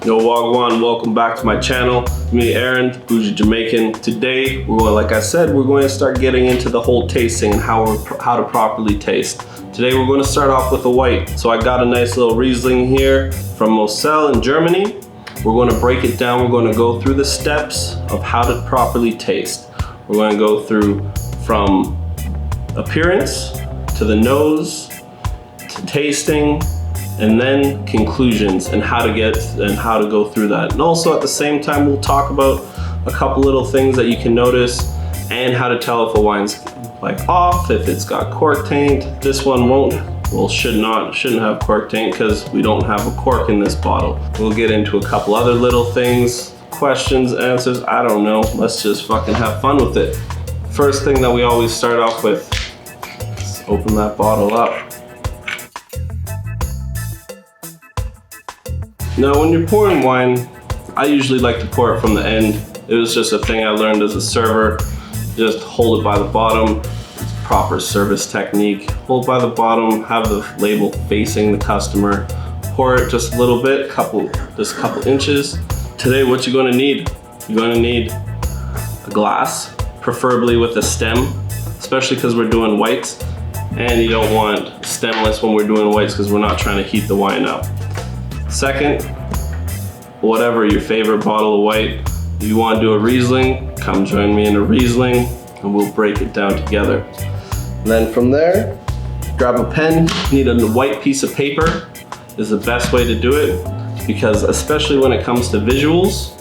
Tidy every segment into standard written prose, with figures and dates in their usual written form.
Yo, Wagwan, welcome back to my channel. Me, Aaron, Bougie Jamaican. Today, like I said, we're going to start getting into the whole tasting and how to properly taste. Today, we're going to start off with a white. So I got a nice little Riesling here from Moselle in Germany. We're going to break it down. We're going to go through the steps of how to properly taste. We're going to go through from appearance to the nose to tasting, and then conclusions and how to go through that. And also at the same time, we'll talk about a couple little things that you can notice and how to tell if a wine's like off, if it's got cork taint. This one shouldn't have cork taint because we don't have a cork in this bottle. We'll get into a couple other little things, questions, answers, I don't know. Let's just fucking have fun with it. First thing that we always start off with, let's open that bottle up. Now, when you're pouring wine, I usually like to pour it from the end. It was just a thing I learned as a server. Just hold it by the bottom. It's proper service technique. Hold by the bottom, have the label facing the customer. Pour it just a little bit, just a couple inches. Today, what you're gonna need? You're gonna need a glass, preferably with a stem, especially because we're doing whites. And you don't want stemless when we're doing whites because we're not trying to heat the wine up. Second, whatever your favorite bottle of white. If you want to do a Riesling, come join me in a Riesling and we'll break it down together. And then from there, grab a pen. You need a white piece of paper is the best way to do it, because especially when it comes to visuals,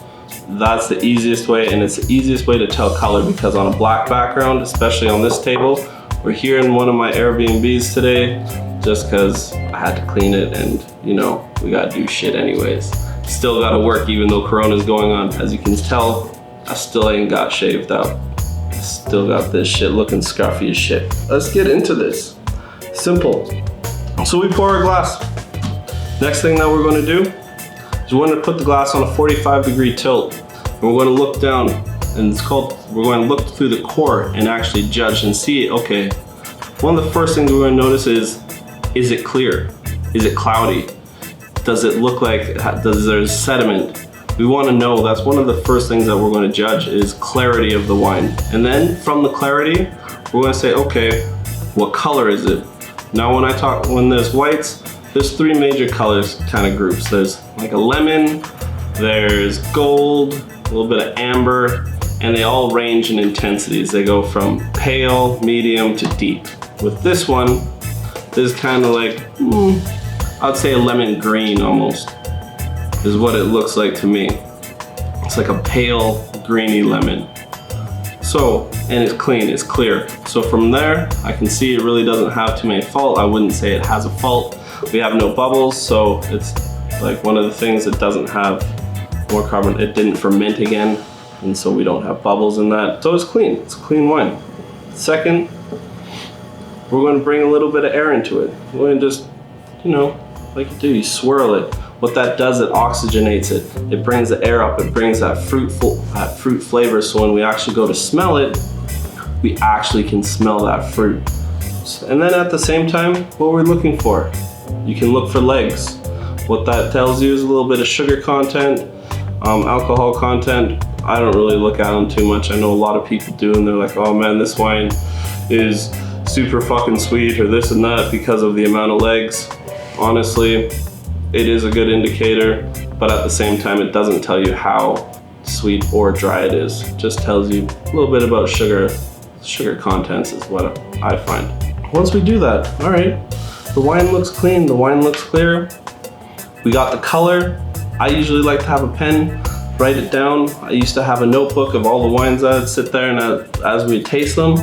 that's the easiest way, and it's the easiest way to tell color, because on a black background, especially on this table, we're here in one of my Airbnbs today, just because I had to clean it and we gotta do shit anyways. Still gotta work even though Corona's going on. As you can tell, I still ain't got shaved up. Still got this shit looking scruffy as shit. Let's get into this. Simple. So we pour our glass. Next thing that we're gonna do is we're gonna put the glass on a 45-degree tilt. And we're gonna look down, and we're going to look through the core and actually judge and see, okay, one of the first things we're gonna notice is it clear? Is it cloudy? Does it look like, there's sediment? We want to know. That's one of the first things that we're going to judge, is clarity of the wine. And then from the clarity, we're going to say, okay, what color is it? Now when there's whites, there's three major colors kind of groups. There's like a lemon, there's gold, a little bit of amber, and they all range in intensities. They go from pale, medium to deep. With this one, this is kind of like, I'd say a lemon green almost, is what it looks like to me. It's like a pale, greeny lemon. So, and it's clean, it's clear. So from there, I can see it really doesn't have too many fault. I wouldn't say it has a fault. We have no bubbles, so it's like one of the things that doesn't have more carbon. It didn't ferment again, and so we don't have bubbles in that. So it's clean, it's a clean wine. Second, we're going to bring a little bit of air into it. We're going to just, like you do, you swirl it. What that does, it oxygenates it. It brings the air up, it brings that fruit flavor, so when we actually go to smell it, we actually can smell that fruit. And then at the same time, what we're looking for, you can look for legs. What that tells you is a little bit of sugar content, alcohol content. I don't really look at them too much. I know a lot of people do, and they're like, oh man, this wine is super fucking sweet or this and that because of the amount of legs. Honestly, it is a good indicator, but at the same time, it doesn't tell you how sweet or dry it is. It just tells you a little bit about sugar contents is what I find. Once we do that, all right, the wine looks clean, the wine looks clear. We got the color. I usually like to have a pen, write it down. I used to have a notebook of all the wines that I'd sit there, and as we taste them,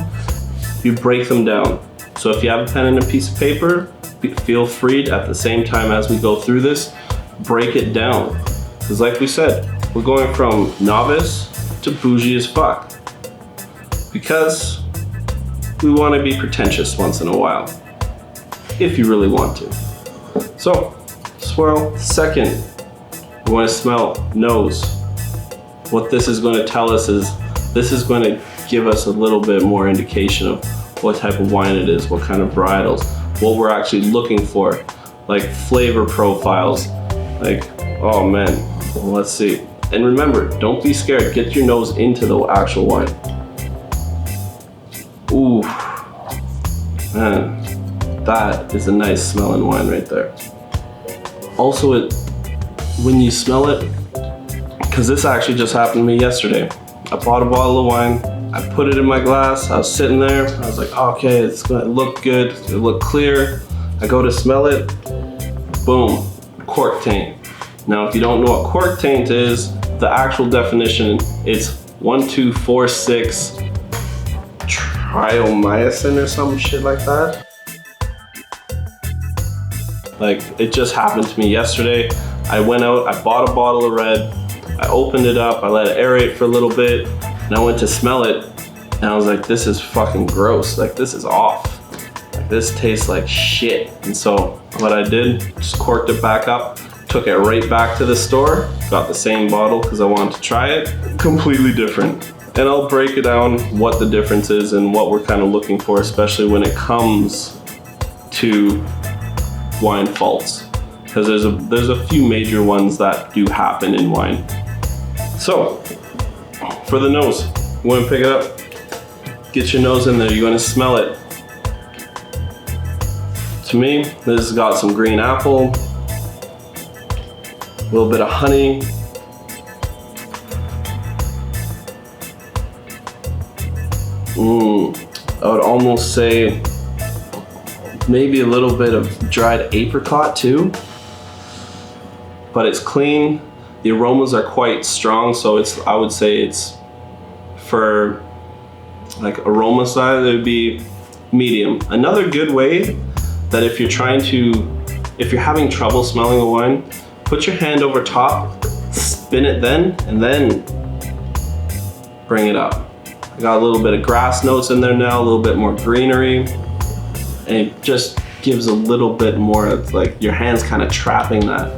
you break them down. So if you have a pen and a piece of paper, feel free at the same time as we go through this, break it down. Because like we said, we're going from novice to bougie as fuck. Because we want to be pretentious once in a while, if you really want to. So, swirl. Second, we want to smell, nose. What this is going to tell us is, this is going to give us a little bit more indication of what type of wine it is, what kind of varietals, what we're actually looking for, like flavor profiles. Like, oh man, Well, let's see. And remember, don't be scared. Get your nose into the actual wine. Ooh, man, that is a nice smelling wine right there. Also, when you smell it, because this actually just happened to me yesterday. I bought a bottle of wine, I put it in my glass, I was sitting there, I was like, okay, it's gonna look good, it looked clear. I go to smell it, boom, cork taint. Now, if you don't know what cork taint is, the actual definition, it's 1246 triomycin or some shit like that. Like, it just happened to me yesterday. I went out, I bought a bottle of red, I opened it up, I let it aerate for a little bit, and I went to smell it, and I was like, this is fucking gross. Like, this is off. Like, this tastes like shit. And so what I did, just corked it back up, took it right back to the store, got the same bottle because I wanted to try it. Completely different. And I'll break it down what the difference is and what we're kind of looking for, especially when it comes to wine faults. Because there's a few major ones that do happen in wine. So, for the nose, you want to pick it up, get your nose in there, you're going to smell it. To me, this has got some green apple, a little bit of honey, I would almost say maybe a little bit of dried apricot too, but it's clean. The aromas are quite strong, so I would say it's, for like aroma side, it would be medium. Another good way that if you're having trouble smelling a wine, put your hand over top, spin it then, and then bring it up. I got a little bit of grass notes in there now, a little bit more greenery, and it just gives a little bit more of like your hands kind of trapping that,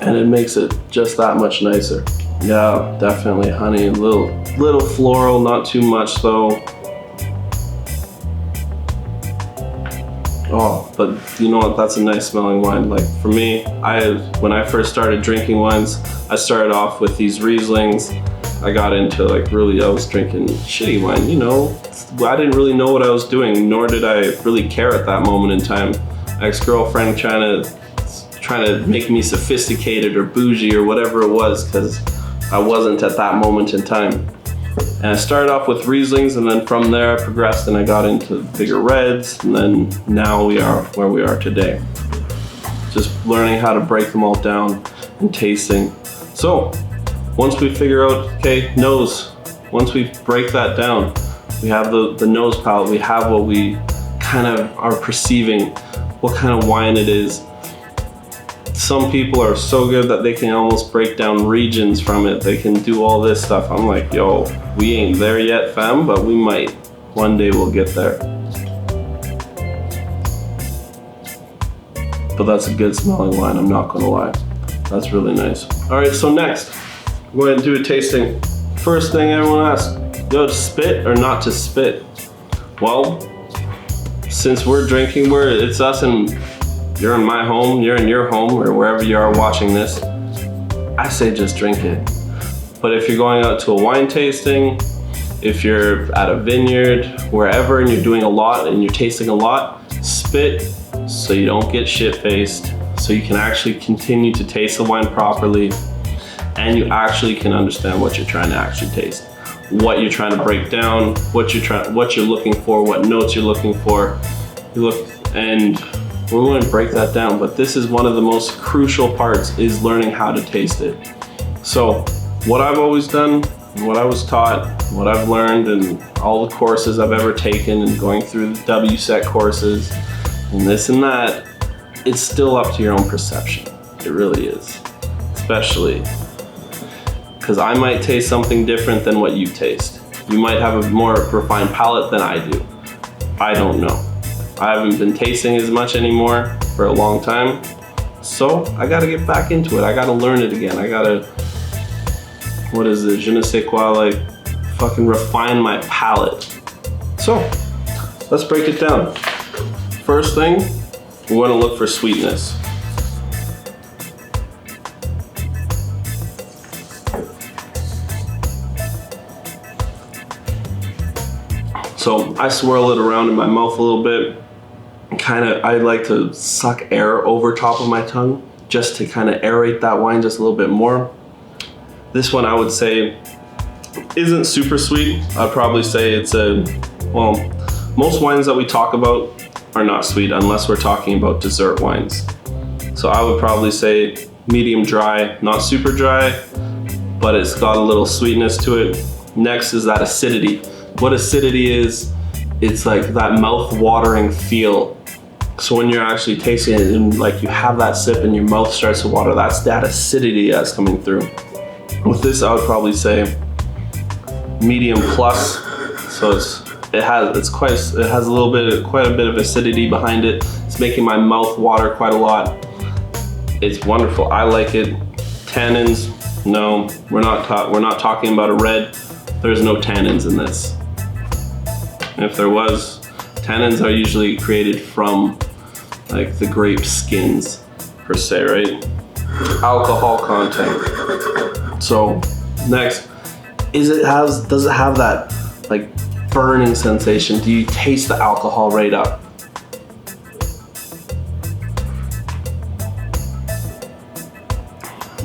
and it makes it just that much nicer. Yeah, definitely honey, a little floral, not too much though. Oh, but you know what, that's a nice smelling wine. Like for me, when I first started drinking wines, I started off with these Rieslings. I got into I was drinking shitty wine, you know. I didn't really know what I was doing, nor did I really care at that moment in time. Ex-girlfriend trying to make me sophisticated or bougie or whatever it was, because I wasn't at that moment in time. And I started off with Rieslings, and then from there I progressed and I got into bigger reds, and then now we are where we are today. Just learning how to break them all down and tasting. So, once we figure out, okay, nose, once we break that down, we have the nose palate, we have what we kind of are perceiving, what kind of wine it is. Some people are so good that they can almost break down regions from it. They can do all this stuff. I'm like, yo, we ain't there yet, fam, but we might. One day we'll get there. But that's a good smelling wine, I'm not gonna lie. That's really nice. All right, so next, go ahead and do a tasting. First thing everyone asks, yo, to spit or not to spit? Well, since we're drinking, it's us and you're in my home, you're in your home, or wherever you are watching this, I say just drink it. But if you're going out to a wine tasting, if you're at a vineyard, wherever, and you're doing a lot and you're tasting a lot, spit so you don't get shit-faced, so you can actually continue to taste the wine properly, and you actually can understand what you're trying to actually taste, what you're trying to break down, what you're looking for, what notes you're looking for. And we want to break that down, but this is one of the most crucial parts, is learning how to taste it. So what I've always done, what I was taught, what I've learned, and all the courses I've ever taken, and going through the WSET courses and this and that, it's still up to your own perception. It really is. Especially because I might taste something different than what you taste. You might have a more refined palate than I do. I don't know. I haven't been tasting as much anymore for a long time, so I gotta get back into it. I gotta learn it again. I gotta, what is it, je ne sais quoi, like fucking refine my palate. So let's break it down. First thing, we wanna look for sweetness. So I swirl it around in my mouth a little bit. I like to suck air over top of my tongue just to kind of aerate that wine just a little bit more. This one I would say isn't super sweet. I'd probably say it's most wines that we talk about are not sweet unless we're talking about dessert wines. So I would probably say medium dry, not super dry, but it's got a little sweetness to it. Next is that acidity. What acidity is, it's like that mouth-watering feel. So when you're actually tasting it and like you have that sip and your mouth starts to water, that's that acidity that's coming through. With this, I would probably say medium plus. So it has quite a bit of acidity behind it. It's making my mouth water quite a lot. It's wonderful. I like it. Tannins, no, we're not talking about a red. There's no tannins in this. If there was, tannins are usually created from like the grape skins per se, right? Alcohol content. So next, does it have that like burning sensation? Do you taste the alcohol right up?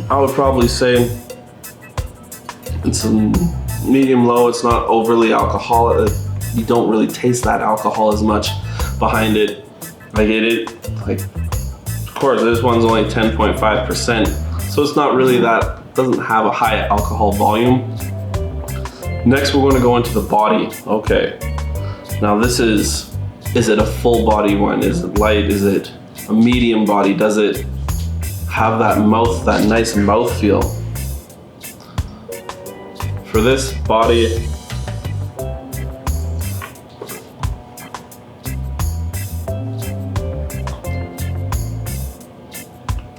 I would probably say it's a medium low. It's not overly alcoholic. You don't really taste that alcohol as much behind it. Of course, this one's only 10.5%, so it's not really doesn't have a high alcohol volume. Next, we're going to go into the body. Okay, now this is it a full body wine? Is it light? Is it a medium body? Does it have that nice mouth feel? For this body,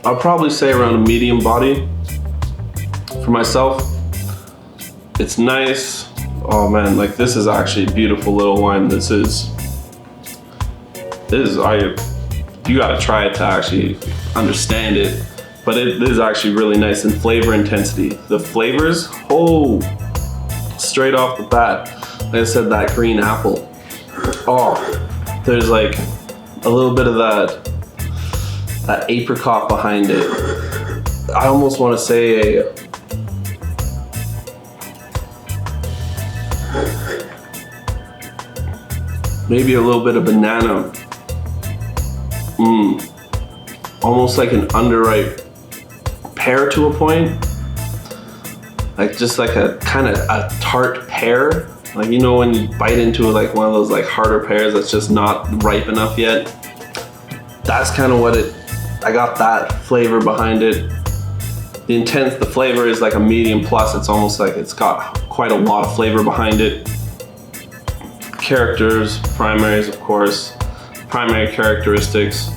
I'll probably say around a medium body. For myself, it's nice. Oh man, like this is actually a beautiful little wine. You gotta try it to actually understand it, but it is actually really nice in flavor intensity. The flavors, straight off the bat, like I said, that green apple. There's like a little bit of that apricot behind it. I almost want to say maybe a little bit of banana. Almost like an underripe pear to a point. Like just like a kind of a tart pear. Like, you know, when you bite into like one of those like harder pears that's just not ripe enough yet. That's kind of what I got that flavor behind it. The flavor is like a medium plus. It's almost like it's got quite a lot of flavor behind it. Characters, primaries, of course. Primary characteristics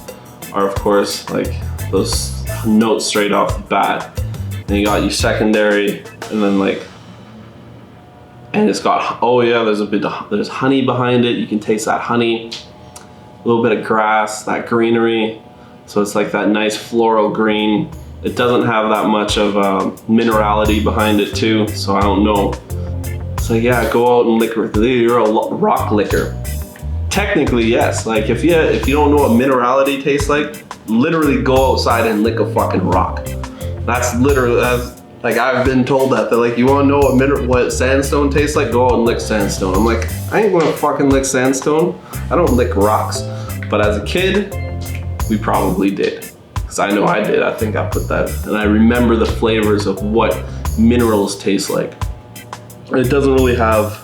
are, of course, like those notes straight off the bat. Then you got your secondary, and then and it's got, there's honey behind it. You can taste that honey. A little bit of grass, that greenery. So it's like that nice floral green. It doesn't have that much of minerality behind it too, so I don't know. So yeah, go out and liquor. You're a rock liquor. Technically, yes. Like if you don't know what minerality tastes like, literally go outside and lick a fucking rock. That's like I've been told that. They're like, you want to know what sandstone tastes like? Go out and lick sandstone. I'm like, I ain't gonna fucking lick sandstone. I don't lick rocks. But as a kid, we probably did. Because I know I did. I think I put that, and I remember the flavors of what minerals taste like. It doesn't really have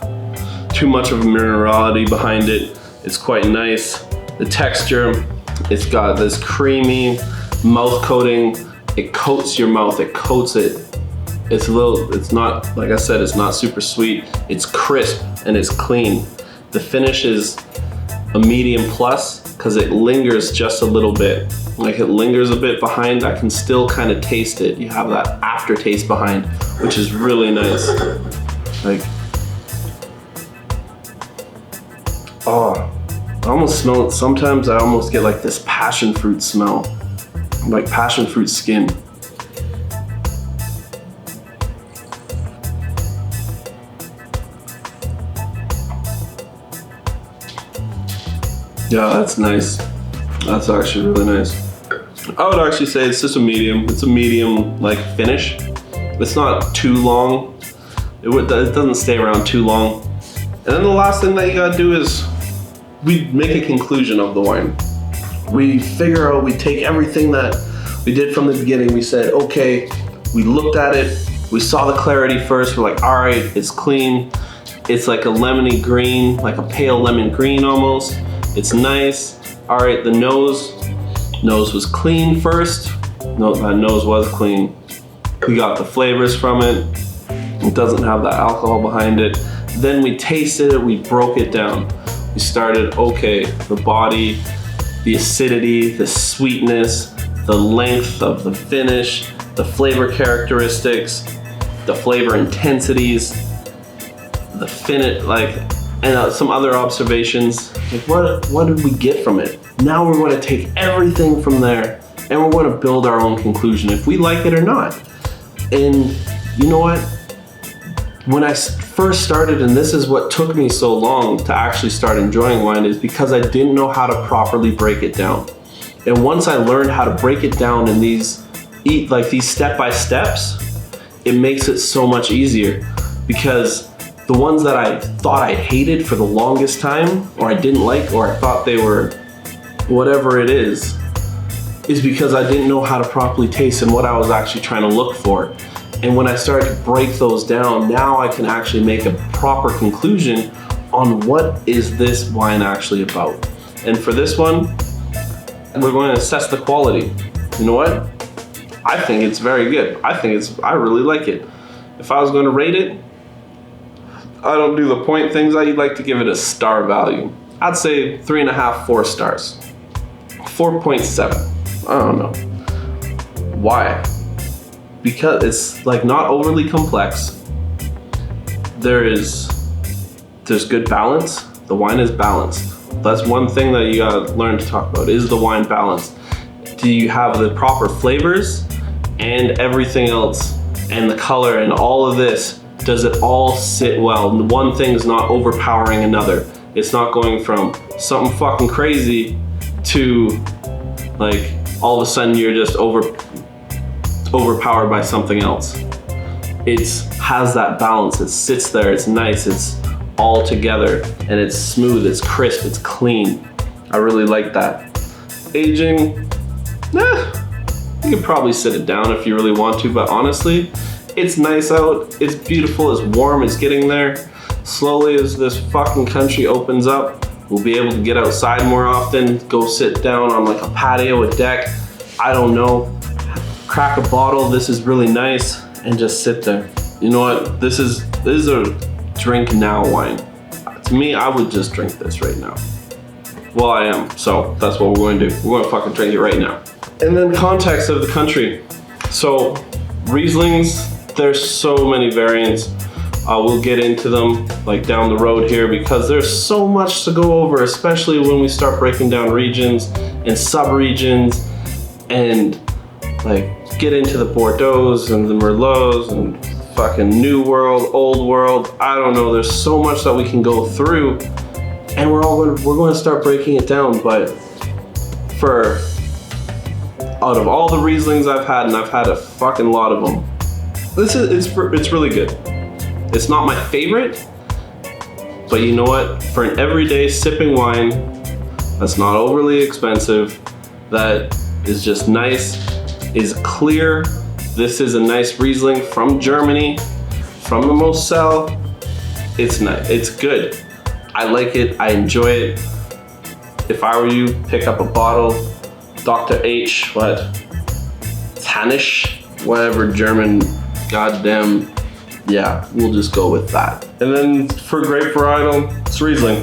too much of a minerality behind it. It's quite nice. The texture, it's got this creamy mouth coating. It coats your mouth, it coats it. It's not, like I said, it's not super sweet. It's crisp and it's clean. The finish is a medium plus because it lingers just a little bit. Like it lingers a bit behind. I can still kind of taste it. You have that aftertaste behind, which is really nice. Like, I almost smell it. Sometimes I almost get like this passion fruit smell, like passion fruit skin. Yeah, that's nice. That's actually really nice. I would actually say it's just a medium. It's a medium like finish. It's not too long. It doesn't stay around too long. And then the last thing that you gotta do is we make a conclusion of the wine. We figure out, we take everything that we did from the beginning. We said, okay, we looked at it. We saw the clarity first. We're like, all right, it's clean. It's like a lemony green, like a pale lemon green almost. It's nice. All right, the nose was clean first. No, that nose was clean. We got the flavors from it. It doesn't have the alcohol behind it. Then we tasted it, we broke it down. We started, okay, the body, the acidity, the sweetness, the length of the finish, the flavor characteristics, the flavor intensities, the finish, and some other observations. Like what did we get from it? Now we're going to take everything from there and we're going to build our own conclusion if we like it or not. And you know what? When I first started, and this is what took me so long to actually start enjoying wine, is because I didn't know how to properly break it down. And once I learned how to break it down in these step-by-steps, it makes it so much easier. Because the ones that I thought I hated for the longest time, or I didn't like, or I thought they were whatever it is because I didn't know how to properly taste and what I was actually trying to look for. And when I started to break those down, now I can actually make a proper conclusion on what is this wine actually about. And for this one, we're going to assess the quality. You know what? I think it's very good. I really like it. If I was going to rate it, I don't do the point things. I'd like to give it a star value. I'd say 3.5, 4 stars. 4.7. I don't know. Why? Because it's like not overly complex. There's good balance. The wine is balanced. That's one thing that you gotta learn to talk about. Is the wine balanced? Do you have the proper flavors and everything else and the color and all of this? Does it all sit well? One thing is not overpowering another. It's not going from something fucking crazy to like all of a sudden you're just overpowered by something else. It has that balance. It sits there. It's nice. It's all together and it's smooth. It's crisp. It's clean. I really like that. Aging, you could probably sit it down if you really want to, but honestly, it's nice out. It's beautiful. It's warm. It's getting there. Slowly as this fucking country opens up, we'll be able to get outside more often, go sit down on like a patio, a deck, I don't know, crack a bottle. This is really nice and just sit there. You know what? This is a drink now wine. To me, I would just drink this right now. Well, I am, so that's what we're going to do. We're going to fucking drink it right now. And then context of the country. So Rieslings, there's so many variants. We'll get into them like down the road here because there's so much to go over, especially when we start breaking down regions and sub-regions and like get into the Bordeaux's and the Merlots and fucking New World, Old World. I don't know, there's so much that we can go through and we're going to start breaking it down. But out of all the Rieslings I've had, and I've had a fucking lot of them, it's really good. It's not my favorite, but you know what? For an everyday sipping wine that's not overly expensive, that is just nice, is clear. This is a nice Riesling from Germany, from the Moselle. It's nice, it's good. I like it, I enjoy it. If I were you, pick up a bottle, Dr. H, Tannisch, whatever German, goddamn, yeah, we'll just go with that. And then for grape varietal, it's Riesling.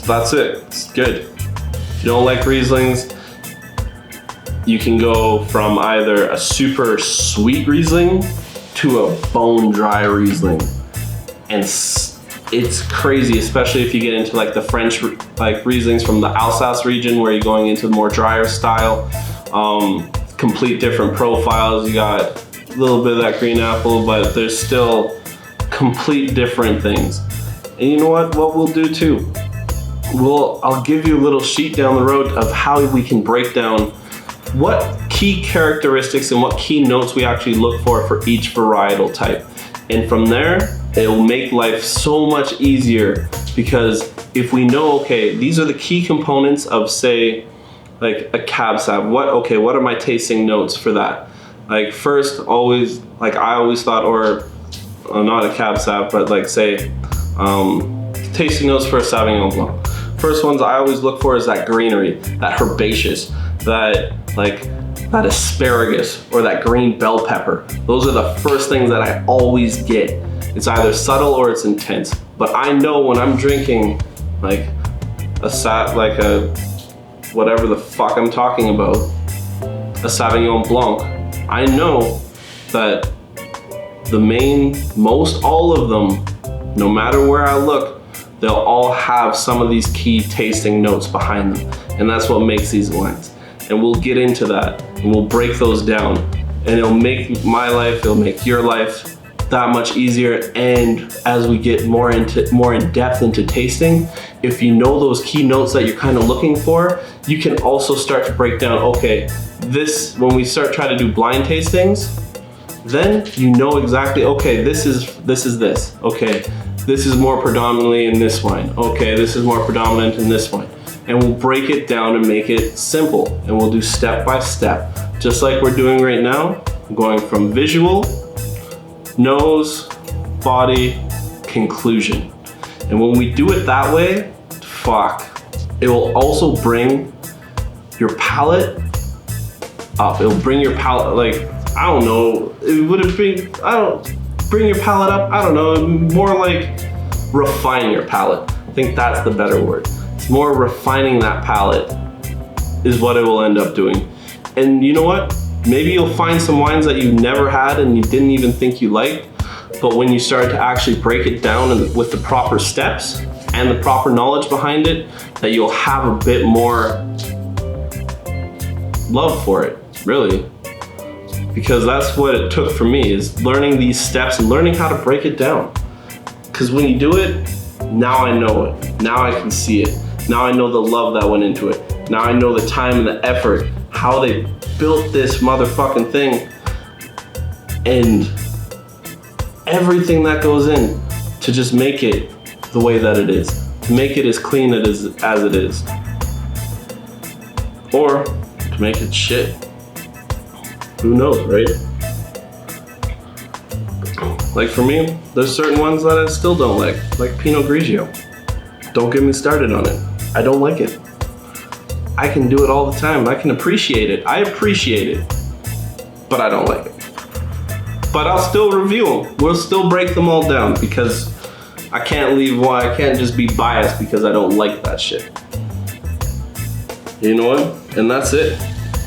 That's it, it's good. If you don't like Rieslings, you can go from either a super sweet Riesling to a bone dry Riesling. And it's crazy, especially if you get into like the French like Rieslings from the Alsace region where you're going into more drier style. Complete different profiles. You got a little bit of that green apple, but there's still complete different things. And you know what we'll do too? I'll give you a little sheet down the road of how we can break down what key characteristics and what key notes we actually look for each varietal type. And from there, it will make life so much easier, because if we know, okay, these are the key components of, say, like a cab sav, what are my tasting notes for that? Like first, always, like I always thought, or not a cab sav, but like say, tasting notes for a Sauvignon Blanc. First ones I always look for is that greenery, that herbaceous, that asparagus, or that green bell pepper. Those are the first things that I always get. It's either subtle or it's intense. But I know when I'm drinking like whatever the fuck I'm talking about, a Sauvignon Blanc, I know that all of them, no matter where I look, they'll all have some of these key tasting notes behind them. And that's what makes these wines. And we'll get into that, and we'll break those down. And it'll make my life, it'll make your life that much easier. And as we get more in depth into tasting, if you know those key notes that you're kind of looking for, you can also start to break down, okay, when we start trying to do blind tastings, then you know exactly, okay, this is this. Okay, this is more predominantly in this wine. Okay, this is more predominant in this wine. And we'll break it down and make it simple. And we'll do step by step, just like we're doing right now, going from visual, nose, body, conclusion. And when we do it that way, it will also bring your palate up. It'll bring your palate, like, I don't know, bring your palate up, I don't know, more like refine your palate. I think that's the better word. It's more refining that palate is what it will end up doing. And you know what? Maybe you'll find some wines that you never had and you didn't even think you liked, but when you start to actually break it down with the proper steps and the proper knowledge behind it, that you'll have a bit more love for it, really. Because that's what it took for me, is learning these steps and learning how to break it down. Because when you do it, now I know it. Now I can see it. Now I know the love that went into it. Now I know the time and the effort, how they built this motherfucking thing, and everything that goes in to just make it the way that it is, to make it as clean as it is, or to make it shit. Who knows, right? Like for me, there's certain ones that I still don't like Pinot Grigio. Don't get me started on it. I don't like it. I can do it all the time. I can appreciate it. I appreciate it, but I don't like it. But I'll still review them. We'll still break them all down, because I can't just be biased because I don't like that shit. You know what? And that's it.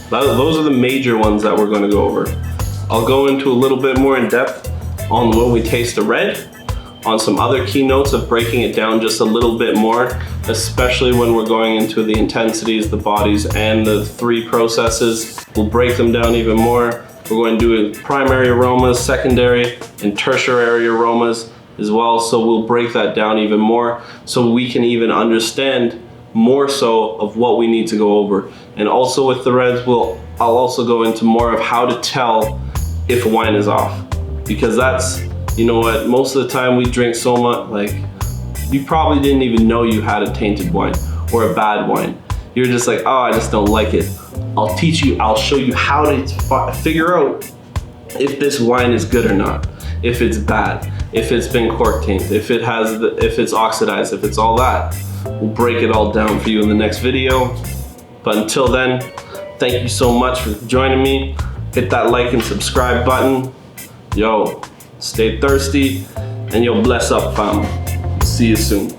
Those are the major ones that we're gonna go over. I'll go into a little bit more in depth on when we taste the red, on some other keynotes of breaking it down just a little bit more, especially when we're going into the intensities, the bodies, and the 3 processes. We'll break them down even more. We're going to do primary aromas, secondary, and tertiary aromas as well. So we'll break that down even more so we can even understand more so of what we need to go over. And also with the reds, I'll also go into more of how to tell if a wine is off. Because that's, you know what, most of the time we drink so much, like, you probably didn't even know you had a tainted wine or a bad wine. You're just like, oh, I just don't like it. I'll show you how to figure out if this wine is good or not, if it's bad, if it's been cork tainted, if it's oxidized, if it's all that. We'll break it all down for you in the next video. But until then, thank you so much for joining me. Hit that like and subscribe button. Yo, stay thirsty, and yo, bless up, fam. See you soon.